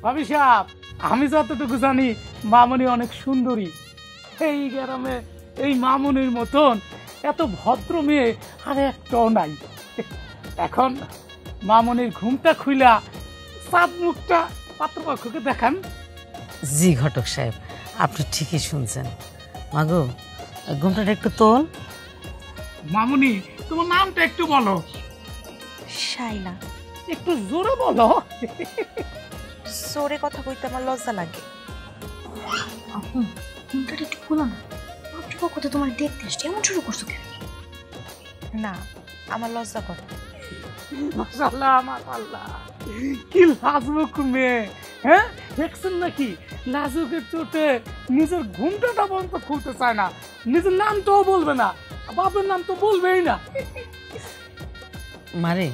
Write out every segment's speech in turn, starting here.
ভাবি সাহেব, আমি যতটুকু জানি মামনি অনেক সুন্দরী। এই গ্রামে এই মামনির মতন এত ভদ্র মেয়ে আর একটাও নাই। এখন মামনির ঘুমটা খুইলা সাত মুখটা পাত্রপক্ষকে দেখান। জি ঘটক সাহেব, আপনি ঠিকই শুনছেন। মাগো, ঘুমটাটা একটু তোল। মামনি, তোমার নামটা একটু বলো। শাইলা। একটু জোরে বলো। জোরে কথা কইতে আমার লজ্জা লাগে। ঘুমটা একটু খোলো না। কথা তোমার দেখতে আসছে, এমন শুরু করছো কেন? না, আমার লজ্জা করে। মাশাআল্লাহ মাশাআল্লাহ, কি লাজুক মেয়ে। হ্যাঁ, দেখছেন নাকি লাজুকের চোটে নিজের ঘুমটাটা পর্যন্ত খুলতে চায় না, নিজের নামটাও বলবে না, বাপের নাম তো বলবেই না। মারে,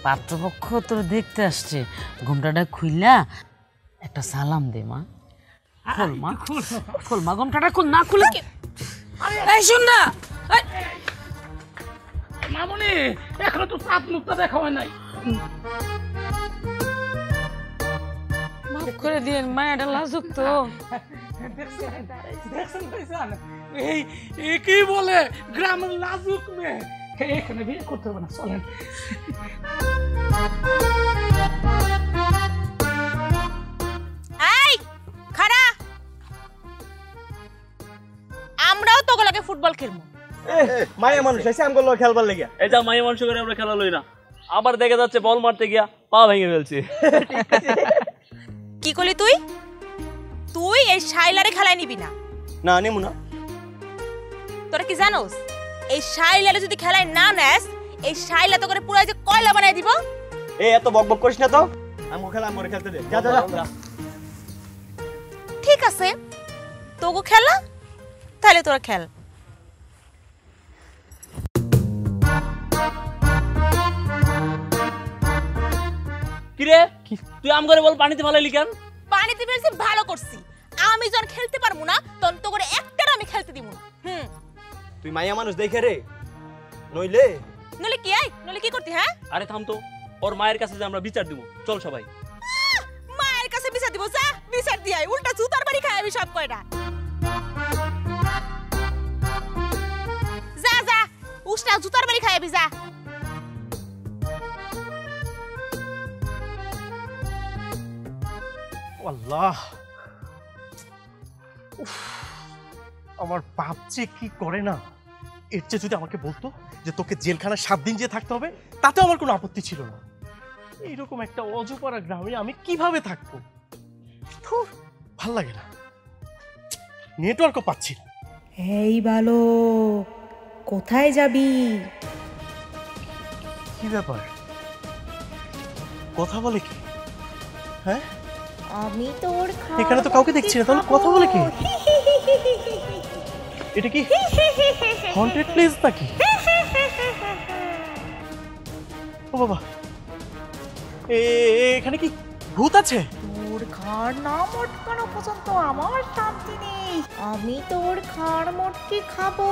পাত্রপক্ষ তোর দেখতে আসছে, ঘুমটাটা খুইলা একটা সালাম দে মা। খোল মা, খোল মা, ঘুমটাটা খোল। না খুলে কি শুন না মামনি, এখনো তো সাত মুখটা দেখা হয় নাই। মাফ করে দিন মা, এটা লাজুক তো। এই একই বলে গ্রামের লাজুক মেয়ে। এখানে বিয়ে করতে হবে না, চলেন। এই খাড়া, আমরাও তো গোলাকে ফুটবল খেলবো। মায়া মানুষ এসে আমগুলো খেলবার লেগে। এটা মায়া মানুষ করে আমরা খেলা লই না। আবার দেখা যাচ্ছে বল মারতে গিয়া পা ভেঙে ফেলছি। কি করলি তুই? তুই এই শাইলারে খেলায় নিবি না? না নেমু না। তোরা কি জানোস, এই শাইলারে যদি খেলায় না নেস, এই শাইলা তো করে পুরো যে কয়লা বানাই দিব। এ এত বকবক করিস না তো, আমগো খেলা আমগো খেলতে দে। যা যা যা। ঠিক আছে, তোগো খেলা, তাহলে তোরা খেল। কিরে, তুই আম করে বল পানিতে ফেলাইলি কেন? পানিতে ফেলছি ভালো করছি। আমি যখন খেলতে পারবো না, তখন তো করে একটার আমি খেলতে দিব না। তুই মায়া মানুষ দেখে রে, নইলে নলে কি আই, নলে কি করতি? হ্যাঁ, আরে থাম তো, ওর মায়ের কাছে যে আমরা বিচার দিব। চল সবাই। মায়ের কাছে বিচার দিব? যা বিচার দিয়াই, উল্টা জুতার বাড়ি খাই আমি সব কয়টা। যা যা, উষ্টা জুতার বাড়ি খাই যা। আল্লাহ, আমার বাপ যে কি করে না, এর চেয়ে যদি আমাকে বলতো যে তোকে জেলখানায় 7 দিন যে থাকতে হবে, তাতে আমার কোনো আপত্তি ছিল না। এইরকম একটা অজপাড়া গ্রামে আমি কিভাবে থাকবো? ভাল লাগে না, নেটওয়ার্কও পাচ্ছি না। এই বালক, কোথায় যাবি? কি ব্যাপার, কথা বলে কি? হ্যাঁ, আমি তোর এখানে তো কাউকে দেখছি না, তাহলে কথা বলে কি? এটা কি হন্টেড প্লেস নাকি? ও বাবা, এখানে কি ভূত আছে? তোর ঘাড় না মটকানো পর্যন্ত আমার শান্তি নেই। আমি তোর ঘাড় মটকে খাবো।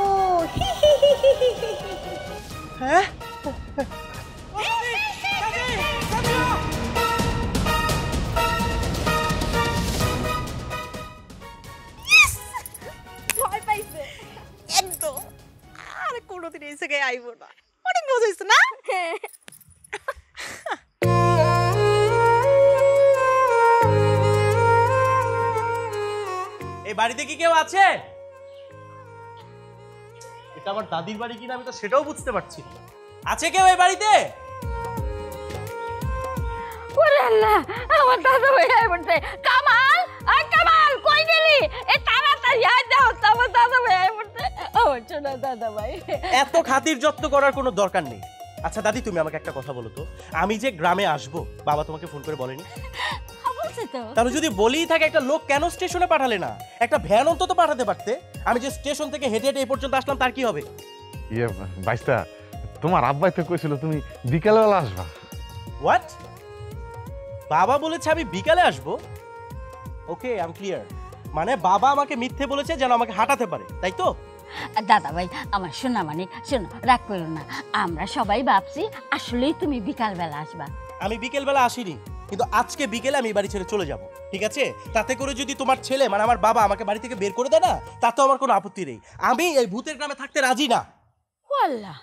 হ্যাঁ, ভয় পাইছে একদম, আর কোনোদিন এই জায়গায় আইব না। অনেক মজা হয়েছে না? এই বাড়িতে কি কেউ আছে? এটা আমার দাদির বাড়ি কিনা আমি তো সেটাও বুঝতে পারছি না। আছে কেউ এই বাড়িতে? ওরে আল্লাহ, আমার দাদা ভাই আইবছে। কামাল, আই কামাল, কই গেলি? এ তাড়াতাড়ি আয়, দাও আমার দাদা ভাই আইবছে। ও চলো দাদা ভাই। এত খাতির যত্ন করার কোনো দরকার নেই। আচ্ছা দাদি, তুমি আমাকে একটা কথা বলো তো, আমি যে গ্রামে আসবো, বাবা তোমাকে ফোন করে বলেনি? বলছে তো। তাহলে যদি বলেই থাকে, একটা লোক কেন স্টেশনে পাঠালে না? একটা ভ্যান অন্তত পাঠাতে পারতে। আমি যে স্টেশন থেকে হেঁটে হেঁটে এই পর্যন্ত আসলাম, তার কি হবে? ইয়ে বাইস্তা, তোমার আব্বাই তো কইছিল তুমি বিকালবেলা আসবা। হোয়াট? বাবা বলেছে আমি বিকালে আসবো? ওকে, আই এম ক্লিয়ার। মানে বাবা আমাকে মিথ্যে বলেছে যেন আমাকে হাঁটাতে পারে, তাই তো? দাদা ভাই, আমার শোনা মানে শোনো, রাগ করো না। আমরা সবাই ভাবছি আসলেই তুমি বিকাল বেলা আসবা। আমি বিকেল বেলা আসিনি, কিন্তু আজকে বিকেলে আমি এই বাড়ি ছেড়ে চলে যাব, ঠিক আছে? তাতে করে যদি তোমার ছেলে মানে আমার বাবা আমাকে বাড়ি থেকে বের করে দেয় না, তাতেও আমার কোনো আপত্তি নেই। আমি এই ভূতের গ্রামে থাকতে রাজি না। আল্লাহ,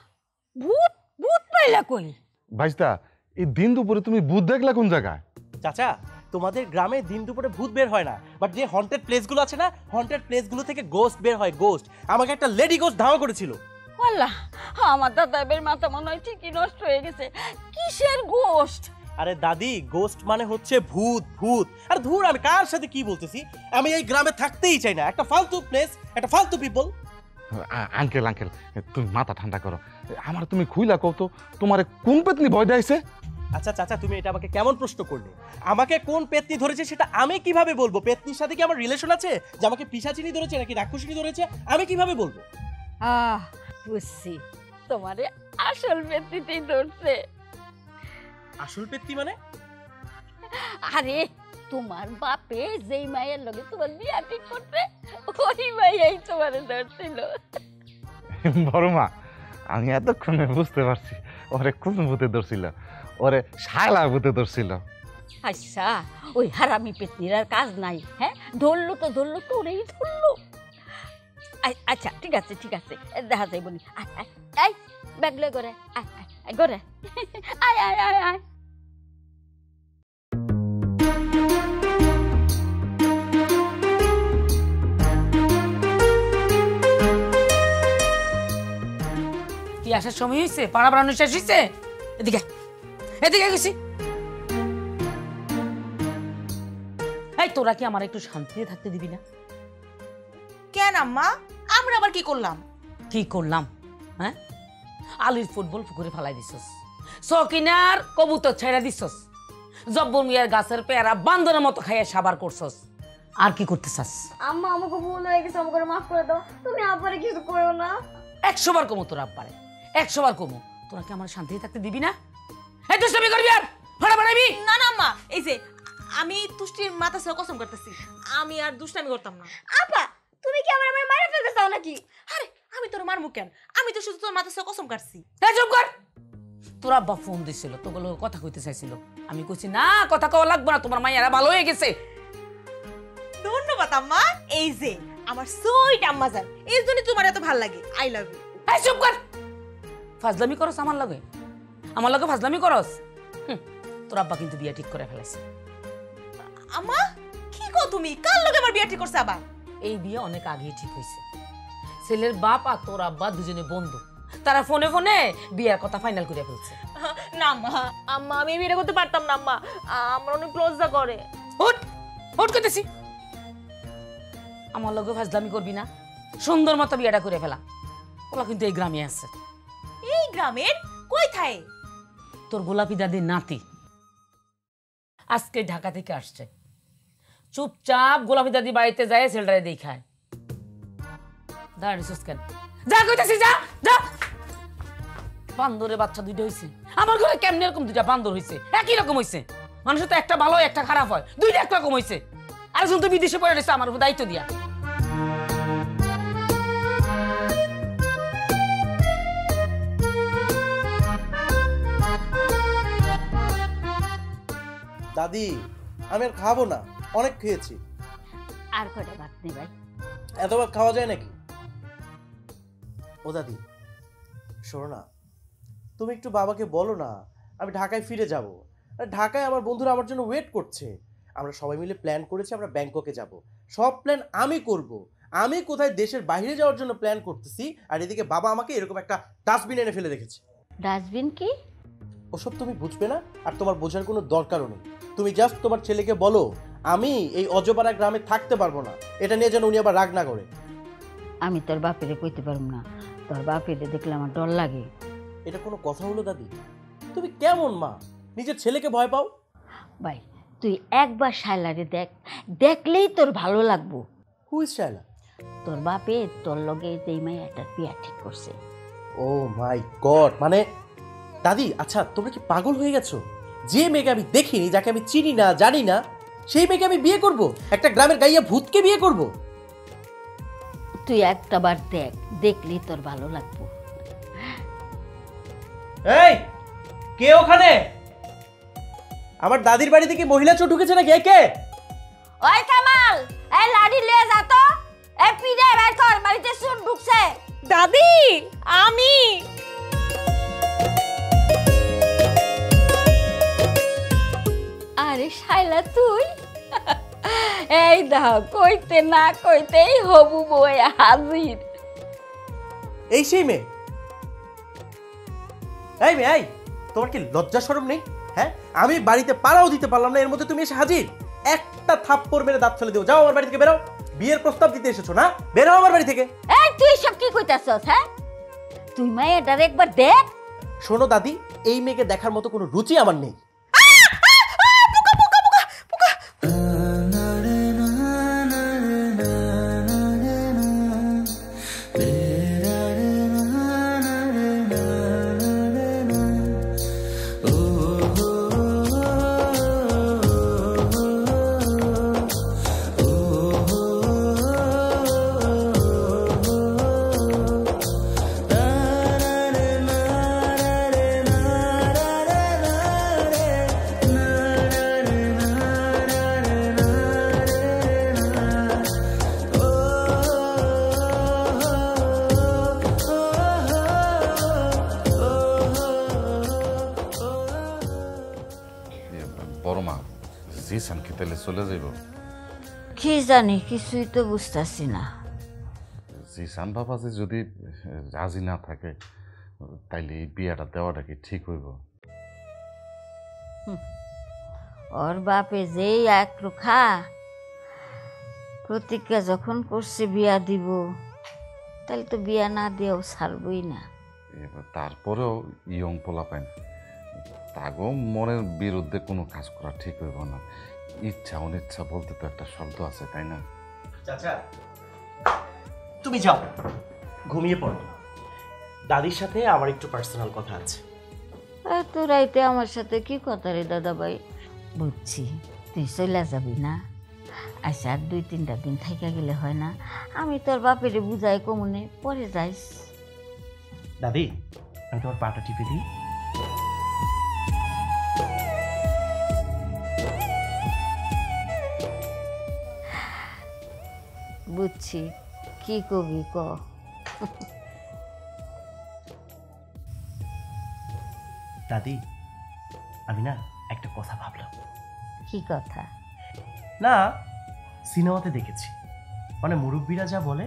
ভূত ভূত পাইলা কই? ভাইস্তা, এই দিন দুপুরে তুমি ভূত দেখলা কোন জায়গায়? চাচা, তোমাদের গ্রামে দিন দুপুরে ভূত বের হয় না, বাট যে হন্টেড প্লেসগুলো আছে না, হন্টেড প্লেসগুলো থেকে গোস্ট বের হয়, গোস্ট। আমাকে একটা লেডি গোস্ট ধাওয়া করেছিল। আল্লাহ, আমার দাদাবের মাথা মনে হয় ঠিকই নষ্ট হয়ে গেছে। কিসের গোস্ট? আরে দাদি, গোস্ট মানে হচ্ছে ভূত। ভূত আর ধুর, আমি কার সাথে কি বলতেছি? আমি এই গ্রামে থাকতেই চাই না। একটা ফালতু প্লেস, একটা ফালতু পিপল। আঙ্কেল আঙ্কেল, তুমি মাথা ঠান্ডা করো। আমার তুমি খুইলা কও তো, তোমারে কোন পেতনি ভয় দেয়ছে? আচ্ছা চাচা, তুমি এটা আমাকে কেমন প্রশ্ন করলে? আমাকে কোন পেতনি ধরেছে সেটা আমি কিভাবে বলবো? পেতনির সাথে কি আমার রিলেশন আছে যে আমাকে পিশাচিনী ধরেছে নাকি রাক্ষসিনী ধরেছে? আমি কিভাবে বলবো? বুঝছি, তোমারে আসল পেতনিতেই ধরছে। আসল পেতনি মানে? আরে তোমার বাপে যেই মায়ের লগে তোমার বিয়া ঠিক করতে, ওই মাইয়াই তোমারে ধরছিল। বড় মা, আমি এতক্ষণে বুঝতে পারছি ওরে কোন ভূতে ধরছিল। ওরে শালা ভূতে ধরছিল। আচ্ছা, ওই হারামি পেতনির আর কাজ নাই? হ্যাঁ, ধরলো তো ওরেই ধরলো। আচ্ছা ঠিক আছে ঠিক আছে, দেখা যাই বলি। আয় ব্যাগ লয়ে করে আয় করে আয় আয় আয় আয়। কি আসার সময় হয়েছে? পাড়া বাড়ানো শেষ হয়েছে? এদিকে এদিকে গেছি। এই তোরা কি আমার একটু শান্তিতে থাকতে দিবি না? কেন আম্মা, আমরা আবার কি করলাম? কি করলাম? হ্যাঁ, আলির ফুটবল পুকুরে ফেলাই দিছস, সকিনার কবুতর ছেড়ে দিছস, জব্বর মিয়ার গাছের পেয়ারা বান্দরের মতো খাইয়া সাবার করছস। আর কি করতে চাস? আম্মা, আমাকে ভুল হয়ে গেছে, আমাকে মাফ করে দাও। তুমি আব্বারে কিছু করো না। 100 বার কমু তোর আব্বারে, 100 বার কমু। তোরা কি আমার শান্তিতে থাকতে দিবি না? এই দুষ্টামি করবি আর ভাড়া বাড়াবি না না আম্মা, এই যে আমি তুষ্টির মাথা সহ কসম করতেছি, আমি আর দুষ্টামি করতাম না। আপা, তুমি কি আমার মারা ফেলতে চাও নাকি? আরে আমি তোর মারমু কেন? আমি তো শুধু তোর মাথা সহ কসম কাটছি। এই চুপ কর। তোর আব্বা ফোন দিছিল, তোগুলো কথা কইতে চাইছিল। আমি কইছি না, কথা কওয়া লাগবে না, তোমার মাইয়ারা ভালো হয়ে গেছে। ধন্যবাদ আম্মা। এই যে আমার সুইট আম্মা জান, এই জন্য তোমার এত ভালো লাগে। I love you. এই চুপ কর। ফাজলামি করস আমার লগে? আমার লগে ফাজলামি করস? তোর আব্বা কিন্তু বিয়া ঠিক করে ফেলেছে। আম্মা কি কও তুমি? কার লগে আমার বিয়া ঠিক করছে আবার? এই বিয়ে অনেক আগেই ঠিক হয়েছে। ছেলের বাপ আর তোর আব্বা দুজনে বন্ধু, তারা ফোনে ফোনে বিয়ার কথা ফাইনাল করে ফেলছে। না আম্মা, আম্মা আমি বিয়ে করতে পারতাম না আম্মা, আমার অনেক লজ্জা করে। উঠ উঠ করতেছি। আমার লগে ফাজলামি করবি না, সুন্দর মতো বিয়েটা করে ফেলা। ওলা কিন্তু এই গ্রামে আছে। এই গ্রামের কই থাই? তোর গোলাপি দাদির নাতি আজকে ঢাকা থেকে আসছে। চুপচাপ গোলাপি দাদি বাড়িতে যায়, ছেলেটারে দেখায়। দাঁড়িয়েছিস কেন? যা কইতাছি, যা যা। বান্দরের বাচ্চা দুইটা হইছে আমার ঘরে। কেমন এরকম দুইটা বান্দর হইছে? একই রকম হইছে। মানুষের তো একটা ভালো একটা খারাপ হয়, দুইটা একরকম হইছে। আরেকজন তো বিদেশে পড়ে রয়েছে আমার উপর দায়িত্ব দিয়া। দাদি, আমি আর খাবো না, অনেক খেয়েছি। আর কটা ভাত নেই ভাই? এত ভাত খাওয়া যায় নাকি? ও দাদি, শোনো না, তুমি একটু বাবাকে বলো না আমি ঢাকায় ফিরে যাব। ঢাকায় আমার বন্ধুরা আমার জন্য ওয়েট করছে। আমরা সবাই মিলে প্ল্যান করেছি আমরা ব্যাংককে যাব। সব প্ল্যান আমি করব। আমি কোথায় দেশের বাইরে যাওয়ার জন্য প্ল্যান করতেছি, আর এদিকে বাবা আমাকে এরকম একটা ডাস্টবিন এনে ফেলে রেখেছে। ডাস্টবিন কি? ওসব তুমি বুঝবে না, আর তোমার বোঝার কোনো দরকারও নেই। তুমি জাস্ট তোমার ছেলেকে বলো আমি এই অজপাড়া গ্রামে থাকতে পারবো না, এটা নিয়ে যেন উনি আবার রাগ না করে। আমি তোর বাপেরে কইতে পারব না, তোর বাপেরে দেখলে আমার ডর লাগে। এটা কোনো কথা হলো দাদি? তুমি কেমন মা, নিজের ছেলেকে ভয় পাও? ভাই তুই একবার শায়লারে দেখ, দেখলেই তোর ভালো লাগবো। Who is Shaila? তোর বাপে তোর লগে যেই মাইয়াটার বিয়া ঠিক করছে। ও মাই গড, মানে দাদি আচ্ছা তোমরা কি পাগল হয়ে গেছো? যে মেয়েকে আমি দেখিনি, যাকে আমি চিনি না জানি না, সেই মেয়েকে আমি বিয়ে করব? একটা গ্রামের গাইয়া ভূতকে বিয়ে করব? তুই একটা বার দেখ, দেখলেই তোর ভালো লাগবো। এই কে ওখানে? আমার দাদির বাড়ি থেকে মহিলা চোর ঢুকেছে নাকি? কে? ওই কামাল, এই লাড়ি লিয়ে যা তো। এই পিড়ে বের কর, বাড়িতে চোর ঢুকছে। দাদি আমি আরে শাইলা তুই? এই দাও, কইতে না কইতেই হবু বই হাজির। এই সেই মেয়ে? এই মেয়ে, এই তোমার কি লজ্জা শরম নেই? হ্যাঁ, আমি বাড়িতে পাড়াও দিতে পারলাম না, এর মধ্যে তুমি এসে হাজির। একটা থাপ্পড় মেরে দাঁত ফেলে দিও। যাও আমার বাড়ি থেকে বেরো। বিয়ের প্রস্তাব দিতে এসেছো না? বেরো আমার বাড়ি থেকে। এই তুই সব কি কইতাছস? হ্যাঁ, তুই মায়ের একবার দেখ। শোনো দাদি, এই মেয়েকে দেখার মতো কোনো রুচি আমার নেই। বড় মা, জিসান কি তাহলে চলে যাইব? কি জানি, কিছুই তো বুঝতাছি না। জিসান বাবাজি যদি রাজি না থাকে তাইলে এই বিয়াটা দেওয়াটা কি ঠিক হইব? ওর বাপে যেই এক রুখা প্রতিজ্ঞা যখন করছে বিয়া দিব, তাহলে তো বিয়া না দিয়েও ছাড়বই না। তারপরেও ইয়ং পোলা পাইন, তাগো মনের বিরুদ্ধে কোনো কাজ করা ঠিক হইব না। ইচ্ছা অনিচ্ছা বলতে তো একটা শব্দ আছে, তাই না? চাচা, তুমি যাও, ঘুমিয়ে পড়ো। দাদির সাথে আমার একটু পার্সোনাল কথা আছে। এত রাইতে আমার সাথে কি কথা রে দাদা ভাই? বুঝছি তুই চলে যাবি না, আচ্ছা আর 2-3টা দিন থাইকা গেলে হয় না? আমি তোর বাপেরে বুঝাই কমনে, পরে যাইস। দাদি, আমি তোমার পাটা টিপে দিই। বুঝছি, কি কবি ক। দাদি, আমি না একটা কথা ভাবলাম। কি কথা? না, সিনেমাতে দেখেছি, মানে মুরব্বীরা যা বলে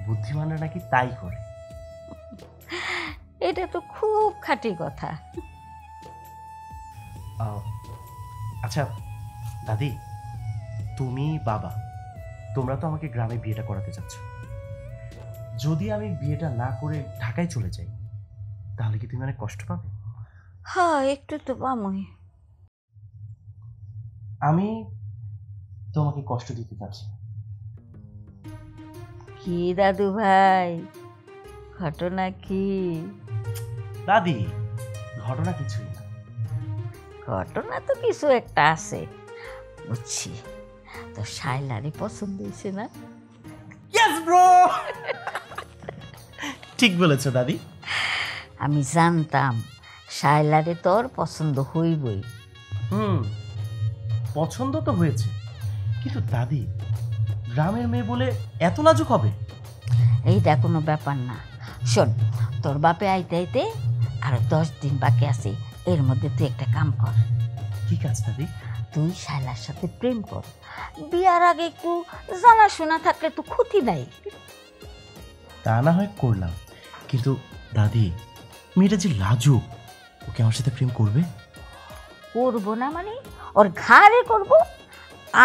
বুদ্ধিমানরা নাকি তাই করে। এটা তো খুব খাঁটি কথা। আচ্ছা দাদি, তুমি বাবা তোমরা তো আমাকে গ্রামে বিয়েটা করাতে চাচ্ছ। যদি আমি বিয়েটা না করে ঢাকায় চলে যাই, তাহলে কি তুমি অনেক কষ্ট পাবে? হ্যাঁ, একটু তো পামই। আমি তোমাকে কষ্ট দিতে চাচ্ছি না। কি দাদু ভাই, ঘটনা কি? দাদি, ঘটনা কিছুই না। ঘটনা তো কিছু একটা আছে, বুঝছি। তো শাইলারই পছন্দ হয়েছে না? ইয়েস ব্রো, ঠিক বলেছো দাদি। আমি জানতাম শাইলারে তোর পছন্দ হইবই। পছন্দ তো হয়েছে, কিন্তু দাদি গ্রামের মেয়ে বলে এত লাজুক হবে? এইটা কোনো ব্যাপার না। শোন, তোর বাপে আইতে আইতে আর 10 দিন বাকি আছে, এর মধ্যে তুই একটা কাম কর। কি কাজ দাদি? তুই শাইলার সাথে প্রেম কর। বিয়ার আগে একটু জানাশোনা থাকলে তো ক্ষতি নাই। তা না হয় করলাম, কিন্তু দাদি মেয়েটা যে লাজুক, ওকে আমার সাথে প্রেম করবে? করবো না মানে ওর ঘাড়ে করব,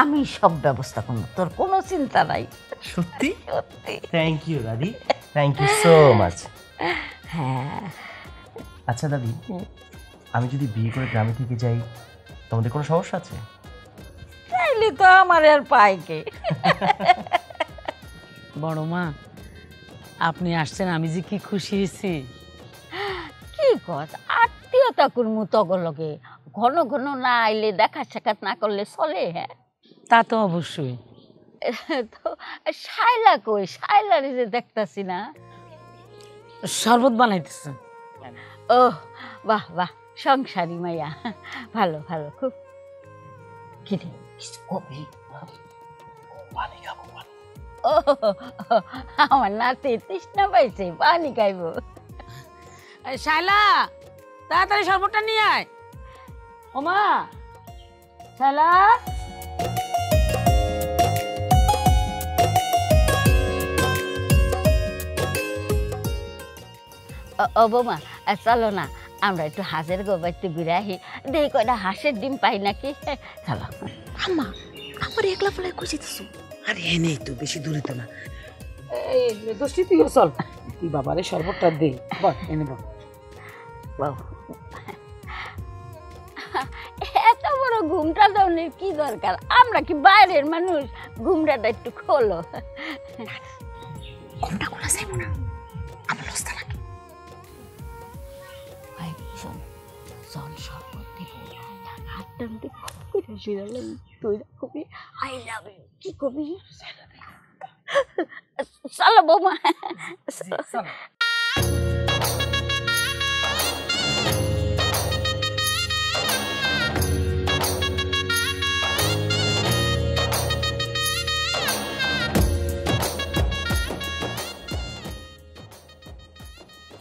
আমি সব ব্যবস্থা করবো, তোর কোনো চিন্তা নাই। সত্যি? সত্যি। থ্যাংক ইউ দাদি, থ্যাংক ইউ সো মাচ। হ্যাঁ। আচ্ছা দাদি, আমি যদি বিয়ে করে গ্রামে থেকে যাই, তোমাদের কোনো সমস্যা আছে? তাইলে তো আমার আর পাই কে। বড় মা, আপনি আসছেন, আমি যে কি খুশি হয়েছি। কি কথা, আত্মীয়তা করমু তগলগে, ঘন ঘন না আইলে দেখা সাক্ষাৎ না করলে চলে? হ্যাঁ, তা তো অবশ্যই। তো শাইলা কই? শাইলারে যে দেখতাছি না। শরবত বানাইতেছে। ও বাহ বাহ, সংসারী মাইয়া, ভালো ভালো খুব। কিরে কবি পানি খাবো? ও আমার নাতি তৃষ্ণা পাইছে, পানি খাইব। শাইলা তাড়াতাড়ি শরবতটা নিয়ে আয়। ওমা শাইলা, ও বৌমা চলো না, আমরা একটু হাঁসের গোবারতে ঘুরে আসি, দেখি কয়টা হাঁসের ডিম পাই নাকি। চলো। আম্মা আমার একলা ফেলায় কই যেতেছো? আরে নেই তো, বেশি দূরে তো না। এই দোস্তি তুইও চল, তুই বাবারে শরবতটা দে। বল এনে বল। বাবু এত বড় ঘুমটা দাওনের কি দরকার? আমরা কি বাইরের মানুষ? ঘুমটাটা একটু খোলো। ঘুমটা খোলা যাইব না, আমার লজ্জা লাগে। ভাই শোন, চল শরবত দিব, হাতটার মধ্যে খুব করে শিরালেন, তুই কবি আই লাভ ইউ, কি কবি? চলো বৌমা।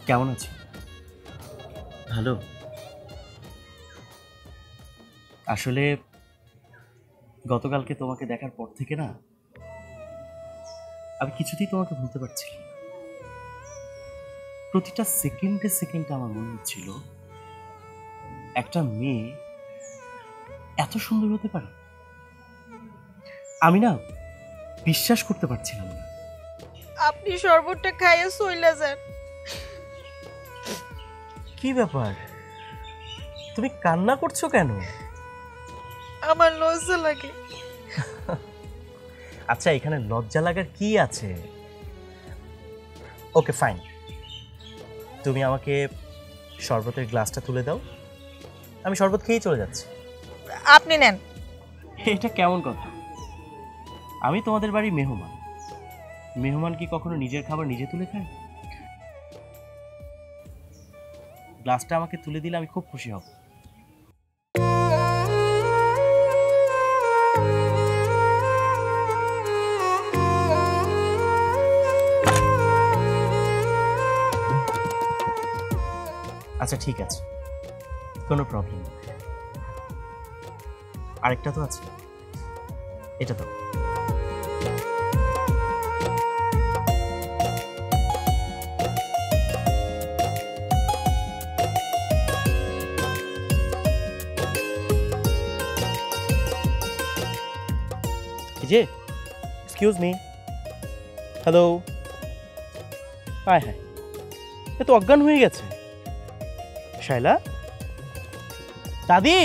কেমন আছি? ভালো। আসলে গতকালকে তোমাকে দেখার পর থেকে না, আমি কিছুতেই তোমাকে ভুলতে পারছিলাম। প্রতিটা সেকেন্ডে সেকেন্ডে আমার মনে হচ্ছিল একটা মেয়ে এত সুন্দর হতে পারে। আমি না বিশ্বাস করতে পারছিলাম না। আপনি শরবতটা খাইয়ে চইলা যান। কি ব্যাপার, তুমি কান্না করছো কেন? আমার লজ্জা লাগে। আচ্ছা, এখানে লজ্জা লাগার কি আছে? ওকে ফাইন, তুমি আমাকে শরবতের গ্লাসটা তুলে দাও, আমি শরবত খেয়েই চলে যাচ্ছি। আপনি নেন। এটা কেমন কথা? আমি তোমাদের বাড়ি মেহমান, মেহমান কি কখনো নিজের খাবার নিজে তুলে খায়? গ্লাসটা আমাকে তুলে দিলে আমি খুব খুশি হব। আচ্ছা ঠিক আছে, কোনো প্রবলেম নেই। আরেকটা তো আছে, এটা তো। যে এক্সকিউজ মি, হ্যালো, হায় হায়, এ তো অজ্ঞান হয়ে গেছে। শাইলা, দাদি,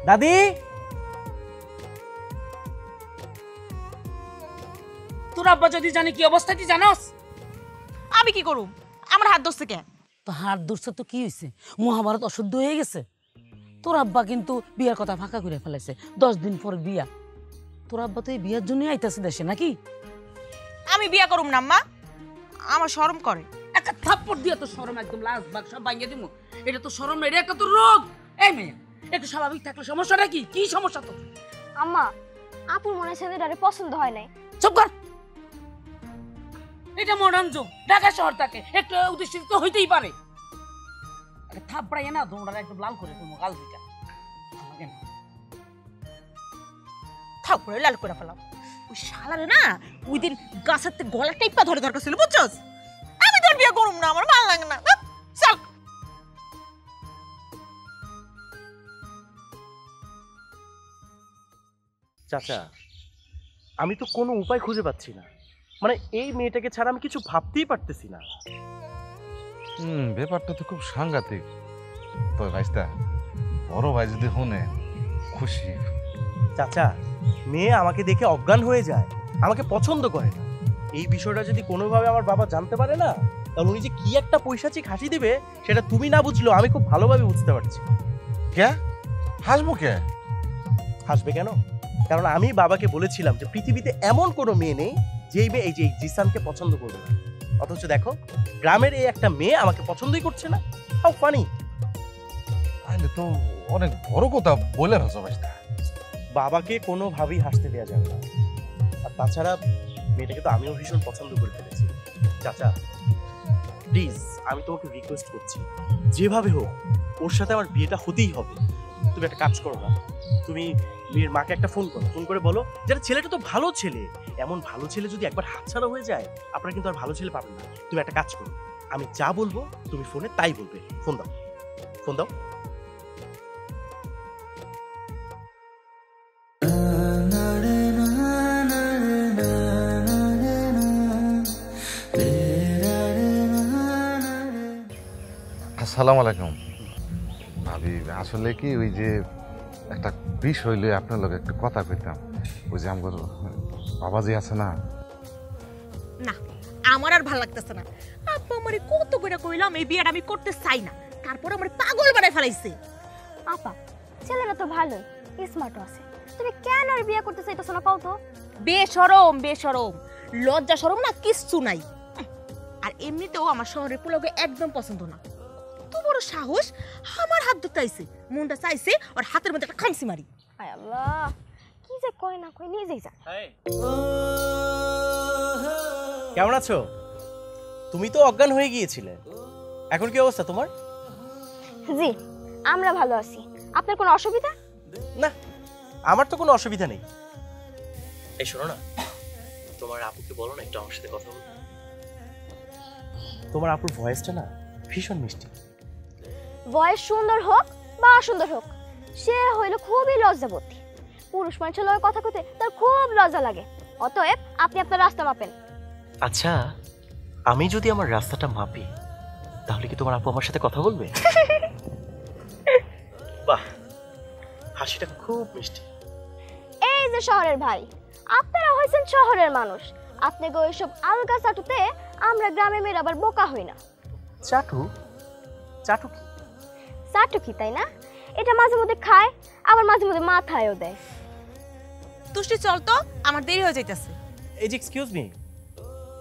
দাদি, তোর আব্বা যদি জানে কি অবস্থা তুই জানোস? আমি কি করুম? আমার হাত ধরছে কেন? তো হাত ধরছে তো কি হয়েছে? মহাভারত অশুদ্ধ হয়ে গেছে? তোর আব্বা কিন্তু বিয়ার কথা ফাঁকা করে ফেলেছে, 10 দিন পর বিয়া। তোর আব্বা তো এই বিয়ার জন্যই আইতাছে দেশে নাকি? আমি বিয়া করুম না আম্মা, আমার শরম করে। একটা থাপ্পড় দিয়ে তো শরম একদম লাশ বাগ সব ভাঙিয়ে দিমু। এটা তো শরম নাই, এটা তো রোগ। এই মেয়ে, একটু স্বাভাবিক থাকলে সমস্যাটা কি? কি সমস্যা তো? আম্মা, আপুর মনে হয় ছেলেটারে পছন্দ হয় নাই। চুপ কর। এটা মডার্ন যুগ, ঢাকা শহর থাকে, একটু উদ্দেশ্য তো হইতেই পারে। একটা থাপ্পড়াইয়া না তোমরা একদম লাল করে তুমি গাল দিটা। আমাকে না থাক করে লাল করে ফেলাম। ওই শালারে না ওই দিন গাছের গলা টেপা ধরে দরকার ছিল, বুঝছস? আমি তোর বিয়ে করুম না, আমার ভালো লাগে না। চল। চাচা, আমি তো কোনো উপায় খুঁজে পাচ্ছি না, মানে এই মেয়েটাকে ছাড়া আমি কিছু ভাবতেই পারতেছি না। ব্যাপারটা তো খুব সাংঘাতিক। তবে ভাইস্তা, বড় ভাই যদি শুনে খুশি। চাচা, মেয়ে আমাকে দেখে অজ্ঞান হয়ে যায়, আমাকে পছন্দ করে না। এই বিষয়টা যদি কোনোভাবে আমার বাবা জানতে পারে না, তাহলে উনি যে কি একটা পৈশাচিক হাসি দিবে সেটা তুমি না বুঝলেও আমি খুব ভালোভাবে বুঝতে পারছি। কে হাসবো? কে হাসবে কেন? কারণ আমি বাবাকে বলেছিলাম যে পৃথিবীতে এমন কোনো মেয়ে নেই যেই মেয়ে এই যে জিসানকে পছন্দ করবে না। অথচ দেখো, গ্রামের এই একটা মেয়ে আমাকে পছন্দই করছে না। How funny. তাহলে তো অনেক বড় কথা বলে রাখছো ভাইস্তা। বাবাকে কোনোভাবেই হাসতে দেওয়া যাবে না। আর তাছাড়া মেয়েটাকে তো আমিও ভীষণ পছন্দ করে ফেলেছি। চাচা প্লিজ, আমি তোমাকে রিকোয়েস্ট করছি, যেভাবে হোক ওর সাথে আমার বিয়েটা হতেই হবে। তুমি একটা কাজ করো না, তুমি মেয়ের মাকে একটা ফোন করো, ফোন করে বলো যে ছেলেটা তো ভালো ছেলে, এমন ভালো ছেলে যদি একবার হাতছাড়া হয়ে যায় আপনারা কিন্তু আর ভালো ছেলে পাবেন না। তুমি একটা কাজ করো, আমি যা বলবো তুমি ফোনে তাই বলবে। ফোন দাও, ফোন দাও। আসসালামু আলাইকুম ভাবি। আসলে কি ওই যে একটা বিষয় লয়ে আপনার লগে একটু কথা কইতাম। ওই যে আমার বাবাজি আছে না, না আমার আর ভালো লাগতেছে না। আপা আমারে কত করে কইলাম এই বিয়েটা আমি করতে চাই না, তারপর আমার পাগল বানাই ফেলাইছে। আপা ছেলেরা তো ভালো স্মার্টও আছে, তুমি কেন আর বিয়ে করতে চাইতেছো না কও তো? বেশরম বেশরম, লজ্জা শরম না কিচ্ছু নাই। আর এমনিতেও আমার শহরের পোলাকে একদম পছন্দ না। তো বড় সাহস, আমার হাত ধরতে আইছে, মনটা চাইছে ওর হাতের মধ্যে একটা খামসি মারি। আয় আল্লাহ, কি যে কয় না কয় নিজেই যা। কেমন আছো? তুমি তো অজ্ঞান হয়ে গিয়েছিলে, এখন কি অবস্থা তোমার? জি আমরা ভালো আছি, আপনার কোনো অসুবিধা? না, আমার তো কোনো অসুবিধা নেই। এই শোনো না, তোমার আপুকে বলো না একটু আমার সাথে কথা বলতে। তোমার আপুর ভয়েসটা না ভীষণ মিষ্টি। বয়স সুন্দর হোক বা অসুন্দর হোক, সে হইল খুবই লজ্জাবতী। পুরুষ মানুষের লগে কথা কইতে তার খুব লজ্জা লাগে। অতএব আপনি আপনার রাস্তা মাপেন। আচ্ছা, আমি যদি আমার রাস্তাটা মাপি তাহলে কি তোমার আপু আমার সাথে কথা বলবে? বাহ, হাসিটা খুব মিষ্টি। এই যে শহরের ভাই, আপনারা হইছেন শহরের মানুষ, আপনাকে ওইসব আলগা চাটুতে আমরা গ্রামে মেয়ের আবার বোকা হই না। চাটু? চাটু কি? চাটু কি তাই না? এটা মাঝে মধ্যে খায়, আবার মাঝে মধ্যে মাথায়ও দেয়। তুষ্টি চল তো, আমার দেরি হয়ে যাইতেছে। এই যে এক্সকিউজ মি,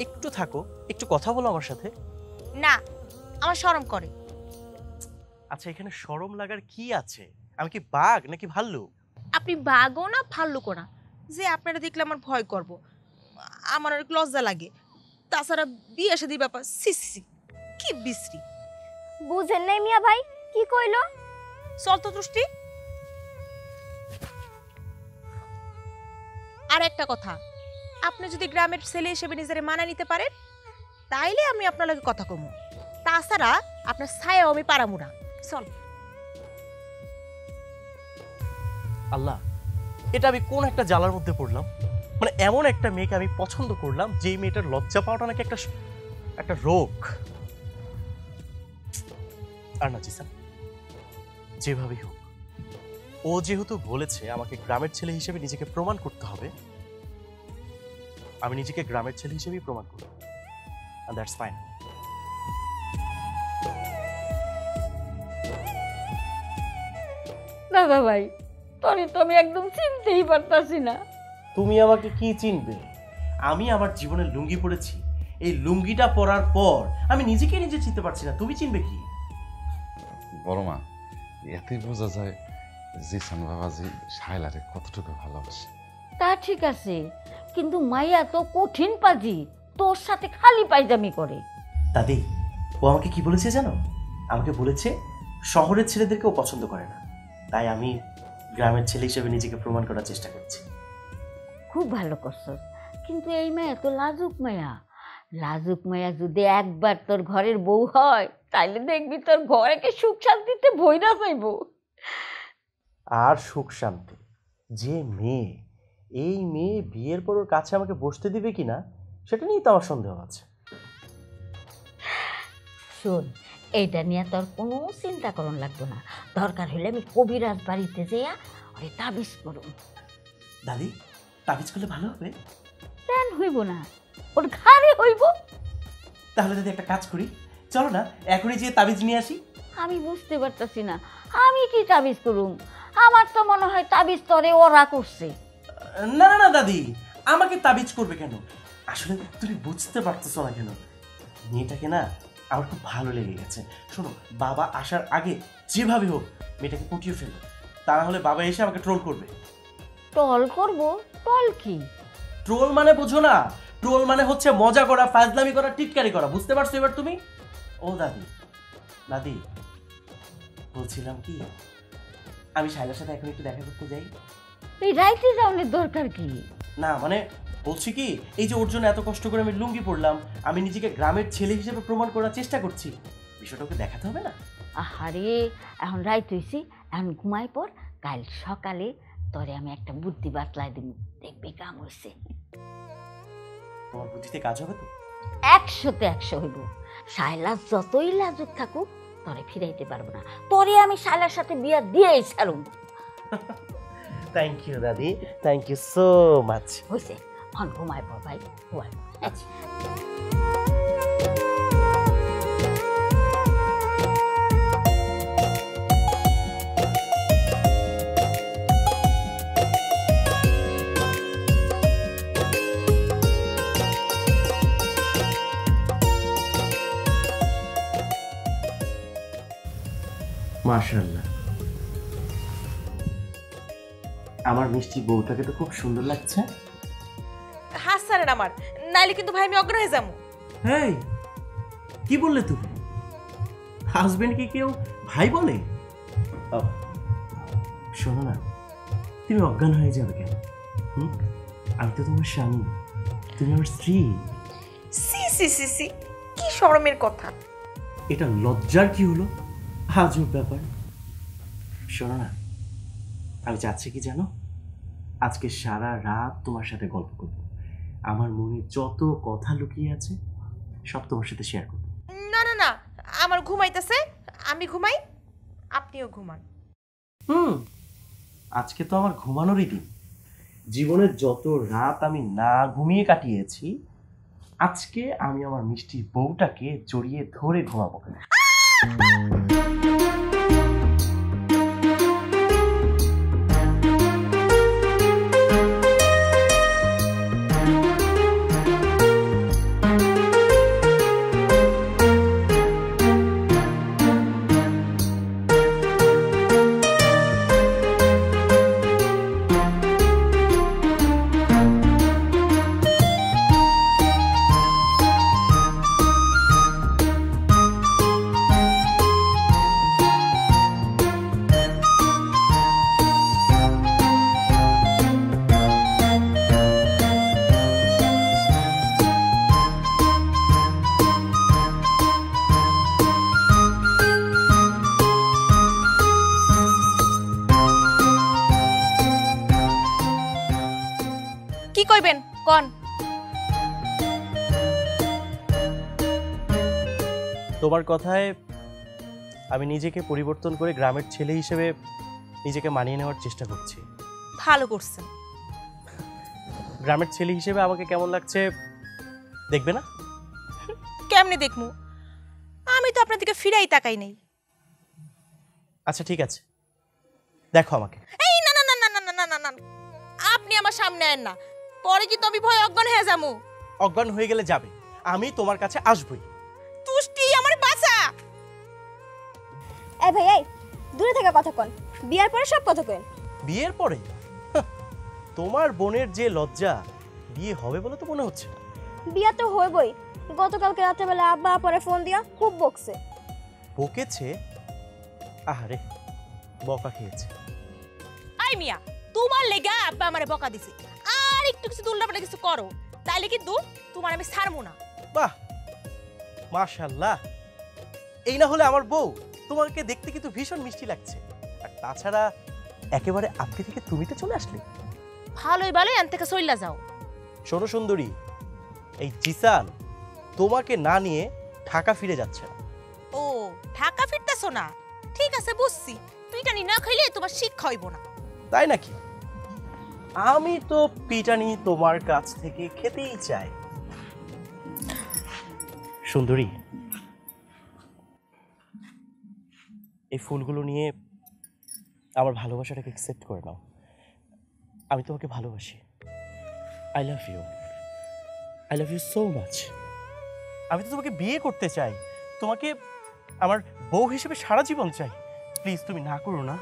একটু থাকো, একটু কথা বলো আমার সাথে। না, আমার শরম করে। আচ্ছা, এখানে শরম লাগার কি আছে? আমি কি বাঘ নাকি ভাল্লুক? আপনি বাঘও না ভাল্লুকও না যে আপনারা দেখলে আমার ভয় করব। আমার অনেক লজ্জা লাগে। তাছাড়া বিয়ে শাদী ব্যাপার, সি সি সি, কি বিশ্রী। বুঝেন নাই মিয়া ভাই কি কইলো? চল তো তুষ্টি। আর একটা কথা, আপনি যদি গ্রামের ছেলে হিসেবে নিজের মানায় নিতে পারেন তাইলে আমি আপনার লগে কথা কমু। তাছাড়া আপনার ছায়াও আমি পারামু না। চল। আল্লাহ, এটা আমি কোন একটা জ্বালার মধ্যে পড়লাম? মানে এমন একটা মেয়েকে আমি পছন্দ করলাম যেই মেয়েটার লজ্জা পাওয়াটা নাকি একটা রোগ। আর না জিসান, যেভাবেই হোক, ও যেহেতু বলেছে আমাকে গ্রামের ছেলে হিসেবে নিজেকে প্রমাণ করতে হবে, আমি নিজেকে গ্রামের ছেলে হিসেবেই প্রমাণ করব। And that's fine. দাদা ভাই, তোরে তো আমি একদম চিনতেই পারতাছি না। তুমি আমাকে কি চিনবে? আমি আমার জীবনে লুঙ্গি পরেছি, এই লুঙ্গিটা পরার পর আমি নিজেকে নিজে চিনতে পারছি না, তুমি চিনবে কি? বড় মা, এতেই বোঝা যায় জিসান বাবাজি শায়লারে কতটুকু ভালোবাসে। তা ঠিক আছে, কিন্তু মাইয়া তো কঠিন পাজি, তোর সাথে খালি পাইজামি করে। দাদি, ও আমাকে কি বলেছে জানো? আমাকে বলেছে শহরের ছেলেদেরকে ও পছন্দ করে না, তাই আমি গ্রামের ছেলে হিসেবে নিজেকে প্রমাণ করার চেষ্টা করছি। খুব ভালো করছস, কিন্তু এই মায়া তো লাজুক মায়া। লাজুক মায়া যদি একবার তোর ঘরের বউ হয় তাইলে দেখবি তোর ঘরেকে সুখ শান্তিতে ভইরা যাইব। আর সুখ শান্তি? যে মেয়ে, এই মেয়ে বিয়ের পর ওর কাছে আমাকে বসতে দিবে কিনা সেটা নিয়েই তো আমার সন্দেহ আছে। শোন, এইটা নিয়ে তোর কোনো চিন্তা করন লাগবে না। দরকার হলে আমি কবিরাজ বাড়িতে যাইয়া ওরে তাবিজ করুম। দাদি, তাবিজ করলে ভালো হবে? কেন হইব না, ওর ঘাড়ে হইব। তাহলে দাদি একটা কাজ করি, চলো না এখনই যেয়ে তাবিজ নিয়ে আসি। আমি বুঝতে পারতাছি না আমি কি তাবিজ করুম। আমার তো মনে হয় তাবিজ তরে ওরা করছে। না না না দাদি, আমাকে তাবিজ করবে কেন? আসলে তুমি বুঝতে পারতেছো না কেন, মেয়েটাকে না আমার খুব ভালো লেগে গেছে। শোনো, বাবা আসার আগে যেভাবে হোক মেয়েটাকে পটিয়ে ফেলো, তা না হলে বাবা এসে আমাকে ট্রোল করবে। টল করব? টল কি? ট্রোল মানে বোঝো না? ট্রোল মানে হচ্ছে মজা করা, ফাজলামি করা, টিটকারি করা, বুঝতে পারছো এবার তুমি? ও দাদি, দাদি বলছিলাম কি, আমি শাইলার সাথে এখন একটু দেখা করতে যাই। এই রাইতে যাওয়ার দরকার কি? না মানে বলছি কি, এই যে ওর জন্য এত কষ্ট করে আমি লুঙ্গি পরলাম, আমি নিজেকে গ্রামের ছেলে হিসেবে প্রমাণ করার চেষ্টা করছি, বিষয়টা ওকে দেখাতে হবে না? আহারে, এখন রাইত হইছি, এখন ঘুমাই পর, কাল সকালে তোরে আমি একটা বুদ্ধি বাতলাই দিব, দেখবি কাম হইছে। তোমার বুদ্ধিতে কাজ হবে তো? 100তে 100 হইব। শায়লা যতই লাজুক থাকুক তোরে ফিরাইতে পারবো না, তোরে আমি শায়লার সাথে বিয়া দিয়েই ছাড়ুম। থ্যাংক ইউ দাদি, থ্যাংক ইউ সো মাচ। হইছে, এখন ঘুমাই পর ভাই, ঘুমাই। আচ্ছা মাশাআল্লাহ, আমার মিষ্টি বউটাকে তো খুব সুন্দর লাগছে। হাসারেন আমার, নাইলে কিন্তু ভাই আমি অজ্ঞান হয়ে যাবো। হেই, কি বললে তুমি? হাজবেন্ডকে কেউ ভাই বলে? শোনো না, তুমি অজ্ঞান হয়ে যাবে কেন? আমি তো তোমার স্বামী, তুমি আমার স্ত্রী। সি সি সি সি, কি শরমের কথা। এটা লজ্জার কি হলো? আজব ব্যাপার। শোনো না, আমি চাচ্ছি কি জানো, আজকে সারা রাত তোমার সাথে গল্প করবো, আমার মনে যত কথা লুকিয়ে আছে সব তোমার সাথে শেয়ার করবো। না না না, আমার ঘুমাইতেছে, আমি ঘুমাই, আপনিও ঘুমান। আজকে তো আমার ঘুমানোরই দিন। জীবনের যত রাত আমি না ঘুমিয়ে কাটিয়েছি, আজকে আমি আমার মিষ্টি বউটাকে জড়িয়ে ধরে ঘুমাবো। কি কইবেন কোন? তোমার কথায় আমি নিজেকে পরিবর্তন করে গ্রামের ছেলে হিসেবে নিজেকে মানিয়ে নেওয়ার চেষ্টা করছি। ভালো করছেন। গ্রামের ছেলে হিসেবে আমাকে কেমন লাগছে দেখবে না? কেমনে দেখমু? আমি তো আপনার দিকে ফিরাই তাকাই নাই। আচ্ছা ঠিক আছে, দেখো আমাকে। এই না না না না না না না না, আপনি আমার সামনে আয়েন না, পরে কিন্তু আমি ভয় অজ্ঞান হয়ে যাবো। অজ্ঞান হয়ে গেলে যাবে, আমি তোমার কাছে আসবই। তুষ্টি আমার বাঁচা। এই ভাই, এই দূরে থেকে কথা কন, বিয়ার পরে সব কথা কইন। বিয়ের পরে? তোমার বোনের যে লজ্জা, বিয়ে হবে বলে তো মনে হচ্ছে। বিয়া তো হইবই। গতকালকে রাত্রেবেলা আব্বা পরে ফোন দিয়া খুব বকছে। বকেছে? আহারে, বকা খেয়েছে। আই মিয়া, তোমার লেগা আব্বা আমারে বকা দিছে, আর একটু কিছু দুলনাপাল্টা কিছু করো, তাইলে কিন্তু তোমার আমি ছাড়বো না। বাহ, মাশাআল্লাহ, এই না হলে আমার বউ। তোমাকে দেখতে কিন্তু ভীষণ মিষ্টি লাগছে, আর তাছাড়া একেবারে আপনি থেকে তুমিতে চলে আসলে। ভালোই ভালোই এন থেকে চইলা যাও। শোনো সুন্দরী, এই জিসান তোমাকে না নিয়ে ঢাকা ফিরে যাচ্ছে না। ও, ঢাকা ফিরতেছো না? ঠিক আছে, বুঝছি। পিটানি না খাইলে তোমার শিক্ষা হইব না। তাই নাকি? আমি তো পিটানি তোমার কাছ থেকে খেতেই চাই। সুন্দরী, এই ফুলগুলো নিয়ে আমার ভালোবাসাটাকে অ্যাকসেপ্ট করে নাও। আমি তোমাকে ভালোবাসি। I love you, I love you so much. আমি তো তোমাকে বিয়ে করতে চাই, তোমাকে আমার বউ হিসেবে সারা জীবন চাই। প্লিজ তুমি না করো না,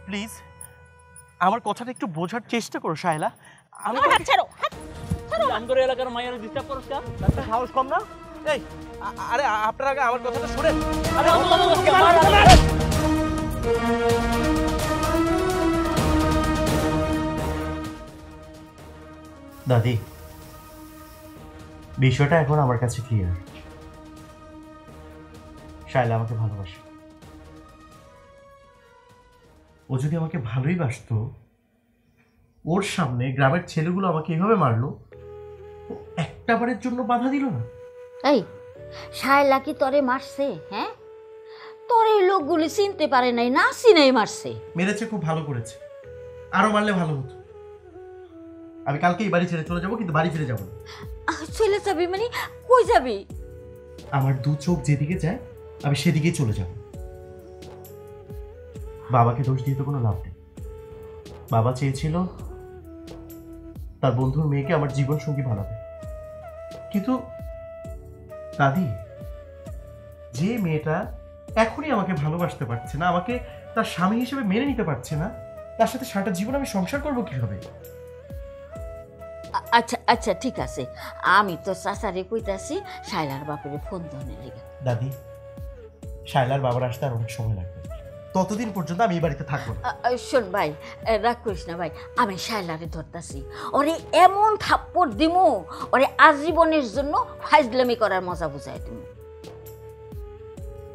প্লিজ আমার কথাটা একটু বোঝার চেষ্টা করো শায়লা। আমি হাত ছাড়ো, হাত আমগর এলাকার মায়ের ডিস্টার্ব করছ কা? একটা সাহস কম না? এই আরে আপনার আগে আমার কথাটা শুনেন। দাদি, বিষয়টা এখন আমার কাছে ক্লিয়ার। শায়লা আমাকে ভালোবাসে। ও যদি আমাকে ভালোই বাসতো, ওর সামনে গ্রামের ছেলেগুলো আমাকে এভাবে মারলো, ও একটা বারের জন্য বাধা দিল না। এই শায়লা কি তরে মারছে? হ্যাঁ, তোর এই লোকগুলি চিনতে পারে নাই, না চিনেই মারছে। মেরেছে, খুব ভালো করেছে, আরো মারলে ভালো হতো। আমি কালকে এই বাড়ি ছেড়ে চলে যাবো, কিন্তু বাড়ি ফিরে যাবো না। চলে যাবি মানে কই যাবি? আমার দু চোখ যেদিকে যায় আমি সেদিকেই চলে যাব। বাবাকে দোষ দিয়ে তো কোনো লাভ নেই। বাবা চেয়েছিল তার বন্ধুর মেয়েকে আমার জীবন সঙ্গী বানাবে, কিন্তু দাদি, যে মেয়েটা এখনই আমাকে ভালোবাসতে পারছে না, আমাকে তার স্বামী হিসেবে মেনে নিতে পারছে না, তার সাথে সারাটা জীবন আমি সংসার করবো কিভাবে? আচ্ছা আচ্ছা ঠিক আছে, আমি তো চাচারে কইতাছি শায়লার বাপের ফোন ধরে লেগে। দাদি, শায়লার বাবার আসতে আর অনেক সময় লাগবে, ততদিন পর্যন্ত আমি এই বাড়িতে থাকবো না। শোন ভাই, রাগ করিস না ভাই, আমি শায়লারে ধরতাছি, ওরে এমন থাপ্পড় দিমু, ওরে আজীবনের জন্য ফাইজলামি করার মজা বুঝাই দিমু।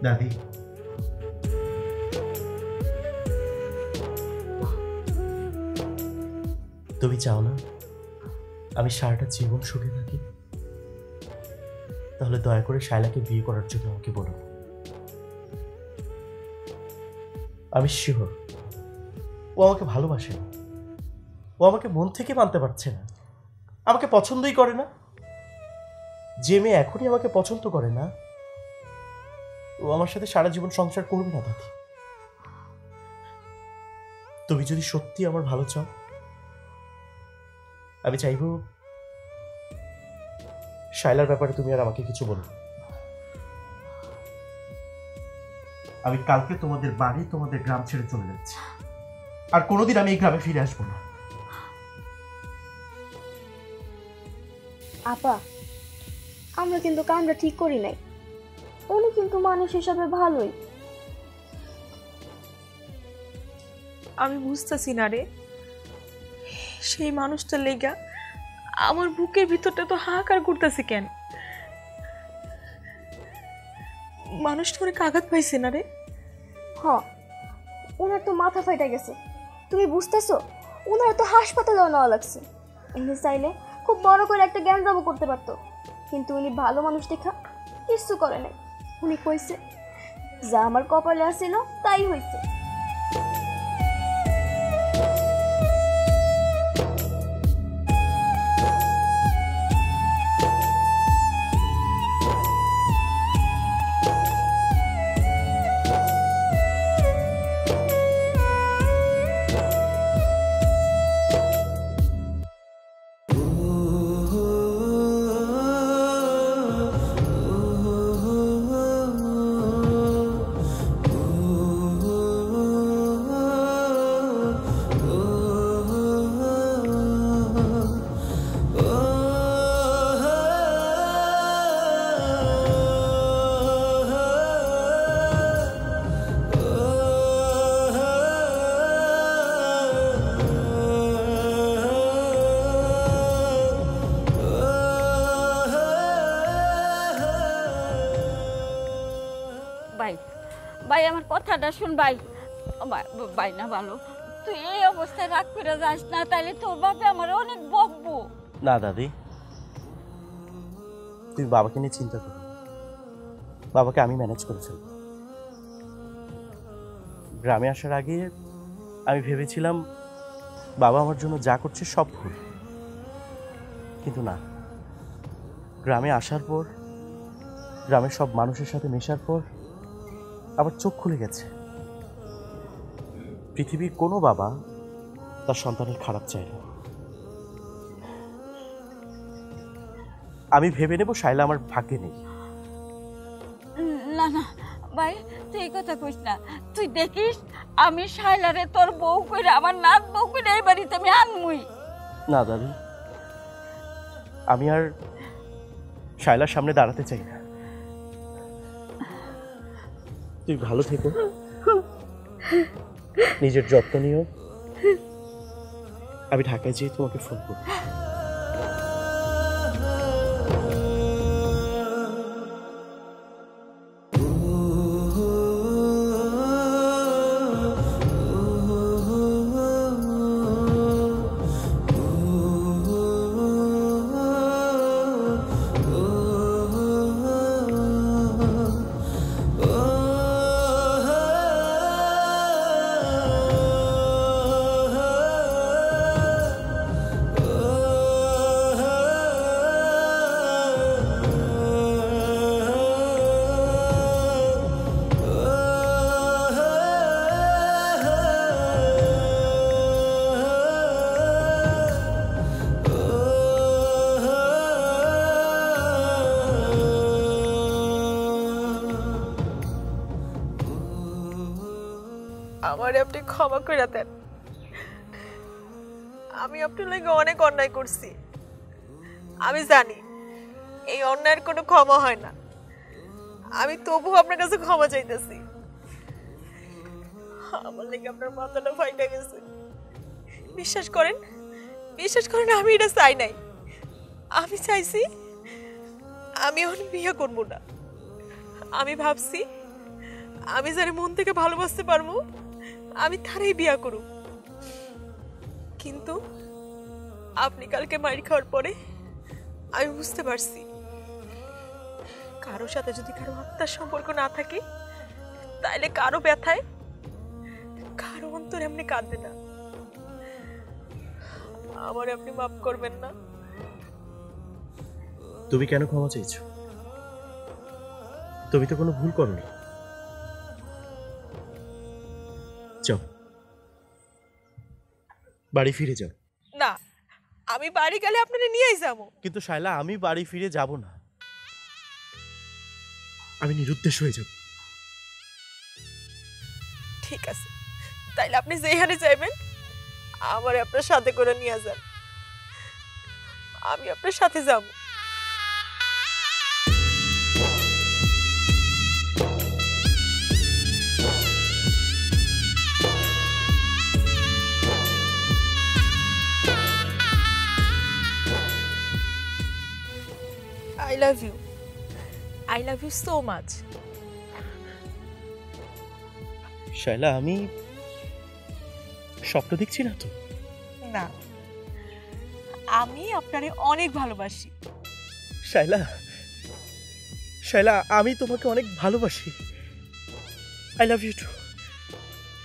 দাদি, তুমি চাও না আমি সারাটা জীবন সুখে থাকি? তাহলে দয়া করে শায়লাকে বিয়ে করার জন্য আমাকে বলো। আমি শিওর ও আমাকে ভালোবাসে না, ও আমাকে মন থেকে মানতে পারছে না, আমাকে পছন্দই করে না। যে মেয়ে এখনই আমাকে পছন্দ করে না, ও আমার সাথে সারা জীবন সংসার করবে না। দাদি, তুমি যদি সত্যি আমার ভালো চাও, আমি চাইব শায়লার ব্যাপারে তুমি আর আমাকে কিছু বলো। আমি কালকে তোমাদের বাড়ি, তোমাদের গ্রাম ছেড়ে চলে যাচ্ছি, আর কোনোদিন আমি এই গ্রামে ফিরে আসবো না। আপা, আমরা কিন্তু কামটা ঠিক করি নাই। উনি কিন্তু মানুষ হিসাবে ভালোই। আমি বুঝতেছি না রে, সেই মানুষটার লেগা আমার বুকের ভিতরটা তো হাহাকার করতেছে কেন? মানুষটা অনেক আঘাত পাইছে না রে? হ, ওনার তো মাথা ফাইটা গেছে, তুমি বুঝতেছো? ওনার তো হাসপাতালেও নেওয়া লাগছে। উনি চাইলে খুব বড় করে একটা জ্ঞানজাম করতে পারতো, কিন্তু উনি ভালো মানুষ দেখা কিচ্ছু করে নাই। উনি কইছে যা আমার কপালে আসছিল তাই হয়েছে। ভাই আমার কথাটা শুন ভাই। ভাই না ভালো, তুই এই অবস্থায় রাগ করে যাস না, তাইলে তোর বাপে আমার অনেক বকবো। না দাদি, তুমি বাবাকে নিয়ে চিন্তা করো, বাবাকে আমি ম্যানেজ করে ফেলব। গ্রামে আসার আগে আমি ভেবেছিলাম বাবা আমার জন্য যা করছে সব ভুল, কিন্তু না, গ্রামে আসার পর, গ্রামের সব মানুষের সাথে মেশার পর আবার চোখ খুলে গেছে। পৃথিবীর কোনো বাবা তার সন্তানের খারাপ চায় না। আমি ভেবে নেব শায়লা আমার ভাগ্যে নেই। না ভাই তুই এই কথা কইস না। তুই দেখিস আমি শাইলারে তোর বউ কইরা আমার নাত বউ কইরা এই বাড়িতে আমি আনমুই। না দাদি, আমি আর শায়লার সামনে দাঁড়াতে চাই না। তুই ভালো থেকো, নিজের যত্ন নিও। আমি ঢাকায় যেয়ে তোমাকে ফোন করব। আমারে আপনি ক্ষমা করে দেন। আমি আপনার লাগে অনেক অন্যায় করছি। আমি জানি এই অন্যায়ের কোনো ক্ষমা হয় না। আমি তবু আপনার কাছে ক্ষমা চাইতেছি। আমার লাগে আপনার মাথাটা ফাইটা গেছে। বিশ্বাস করেন, আমি এটা চাই নাই। আমি চাইছি আমি এখন বিয়ে করবো না। আমি ভাবছি আমি যারে মন থেকে ভালোবাসতে পারবো আমি তারই বিয়ে করব। কিন্তু আপনি কালকে মাইর খাওয়ার পরে আমি বুঝতে পারছি কারোর সাথে যদি কারো আত্মার সম্পর্ক না থাকে তাহলে কারো ব্যথায় কারো অন্তর এমনি কাঁদবে না। আমার আপনি মাফ করবেন না? তুমি কেন ক্ষমা চাইছো? তুমি তো কোনো ভুল করোনি। যাও, বাড়ি ফিরে যাও। না, আমি বাড়ি গেলে আপনারা নিয়েই যাবো। কিন্তু শায়লা, আমি বাড়ি ফিরে যাব না। আমি নিরুদ্দেশ হয়ে যাব। ঠিক আছে, তাইলে আপনি যেখানে যাইবেন আমার আপনার সাথে করে নিয়ে যান। আমি আপনার সাথে যাব। I love you. I love you so much. Shaila, আমি স্বপ্ন দেখছি না তো? না, আমি আপনারে অনেক ভালোবাসি। শায়লা, আমি তোমাকে অনেক ভালোবাসি। I love you too.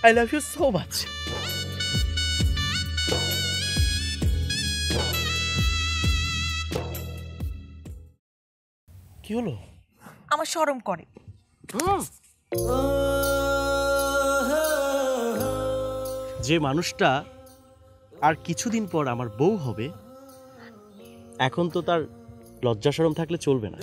I love you so much. কি হলো? আমার শরম করে। যে মানুষটা আর কিছুদিন পর আমার বউ হবে, এখন তো তার লজ্জা শরম থাকলে চলবে না।